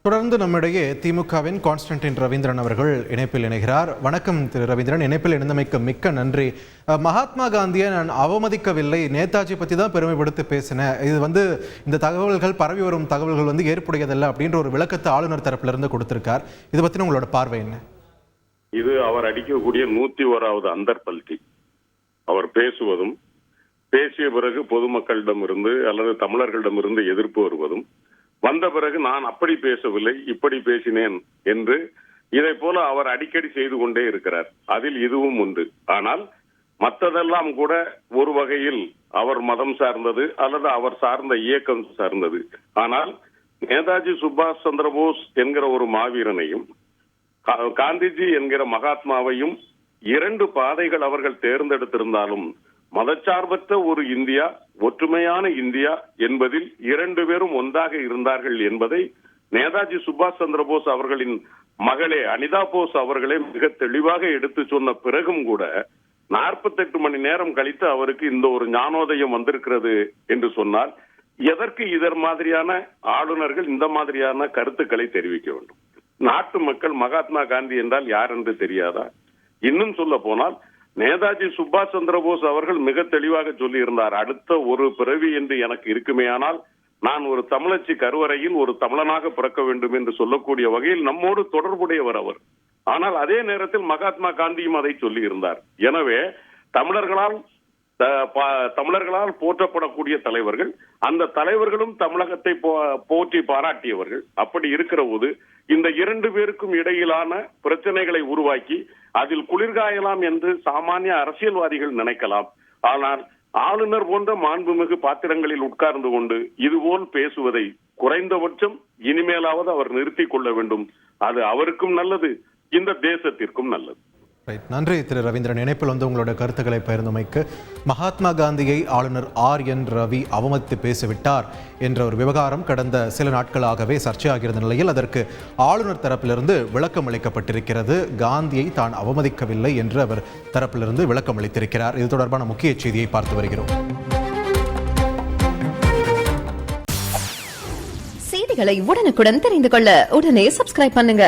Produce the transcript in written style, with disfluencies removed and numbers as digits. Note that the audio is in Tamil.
தொடர்ந்து நம்மிடையே திமுகவின் கான்ஸ்டன்டின் ரவீந்திரன் அவர்கள் இணைப்பில் இணைகிறார். வணக்கம் திரு ரவீந்திரன், இணைப்பில் இணைந்தமைக்கு மிக்க நன்றி. மகாத்மா காந்தியை நான் அவமதிக்கவில்லை, நேதாஜி பற்றி தான் பெருமைப்படுத்தி பேசினேன். இது இந்த தகவல்கள் பரவி வரும் தகவல்கள் ஏற்புடையதல்ல அப்படின்ற ஒரு விளக்கத்தை ஆளுநர் தரப்பிலிருந்து கொடுத்திருக்கார். இது பற்றின உங்களோட பார்வை என்ன? இது அவர் அடிக்கக்கூடிய 101வது அந்தர்பல்டி. அவர் பேசுவதும் பேசிய பிறகு பொதுமக்களிடமிருந்து அல்லது தமிழர்களிடமிருந்து எதிர்ப்பு வருவதும் வந்த பிறகு நான் அப்படி பேசவில்லை இப்படி பேசினேன் என்று இதை போல அவர் அடிக்கடி செய்து கொண்டே இருக்கிறார். அதில் இதுவும் உண்டு. ஆனால் மற்றதெல்லாம் கூட ஒரு வகையில் அவர் மதம் சார்ந்தது அல்லது அவர் சார்ந்த இயக்கம் சார்ந்தது. ஆனால் நேதாஜி சுபாஷ் சந்திரபோஸ் என்கிற ஒரு மாவீரனையும் காந்திஜி என்கிற மகாத்மாவையும் இரண்டு பாதைகள் அவர்கள் தேர்ந்தெடுத்திருந்தாலும் மதச்சார்பற்ற ஒரு இந்தியா, ஒற்றுமையான இந்தியா என்பதில் இரண்டு பேரும் ஒன்றாக இருந்தார்கள் என்பதை நேதாஜி சுபாஷ் சந்திரபோஸ் அவர்களின் மகளே அனிதா போஸ் அவர்களே மிக தெளிவாக எடுத்து சொன்ன பிறகும் கூட 48 மணி நேரம் கழித்து அவருக்கு இந்த ஒரு ஞானோதயம் வந்திருக்கிறது என்று சொன்னால் எதற்கு இதர் மாதிரியான ஆளுநர்கள் இந்த மாதிரியான கருத்துக்களை தெரிவிக்க வேண்டும்? நாட்டு மக்கள் மகாத்மா காந்தி என்றால் யார் என்று தெரியாதா? இன்னும் சொல்ல போனால் நேதாஜி சுபாஷ் சந்திரபோஸ் அவர்கள் மிக தெளிவாக சொல்லி இருந்தார், அடுத்த ஒரு பிறவி என்று எனக்கு இருக்குமேயானால் நான் ஒரு தமிழச்சி கருவறையில் ஒரு தமிழனாக பிறக்க வேண்டும் என்று சொல்லக்கூடிய வகையில் நம்மோடு தொடர்புடையவர் அவர். ஆனால் அதே நேரத்தில் மகாத்மா காந்தியும் அதை சொல்லி இருந்தார். எனவே தமிழர்களால் போற்றப்படக்கூடிய தலைவர்கள், அந்த தலைவர்களும் தமிழகத்தை போற்றி பாராட்டியவர்கள். அப்படி இருக்கிற போது இந்த இரண்டு பேருக்கும் இடையிலான பிரச்சனைகளை உருவாக்கி அதில் குளிர்காயலாம் என்று சாமானிய அரசியல்வாதிகள் நினைக்கலாம். ஆனால் ஆளுநர் போன்ற மாண்புமிகு பாத்திரங்களில் உட்கார்ந்து கொண்டு இதுபோல் பேசுவதை குறைந்தபட்சம் இனிமேலாவது அவர் நிறுத்திக் கொள்ள வேண்டும். அது அவருக்கும் நல்லது, இந்த தேசத்திற்கும் நல்லது. நன்றி திரு ரவீந்திரன், இணைப்பில் உங்களோட கருத்துக்களை பகிர்ந்தமைக்கு. மகாத்மா காந்தியை ஆளுநர் RN ரவி அவமதித்து பேசிவிட்டார் என்ற ஒரு விவகாரம் கடந்த சில நாட்களாகவே சர்ச்சையாகியிருந்த நிலையில் அதற்கு ஆளுநர் தரப்பிலிருந்து விளக்கம் அளிக்கப்பட்டிருக்கிறது. காந்தியை தான் அவமதிக்கவில்லை என்று அவர் தரப்பிலிருந்து விளக்கம் அளித்திருக்கிறார். இது தொடர்பான முக்கிய செய்தியை பார்த்து வருகிறோம். செய்திகளை உடனுக்குடன் தெரிந்து கொள்ள உடனே சப்ஸ்கிரைப் பண்ணுங்க.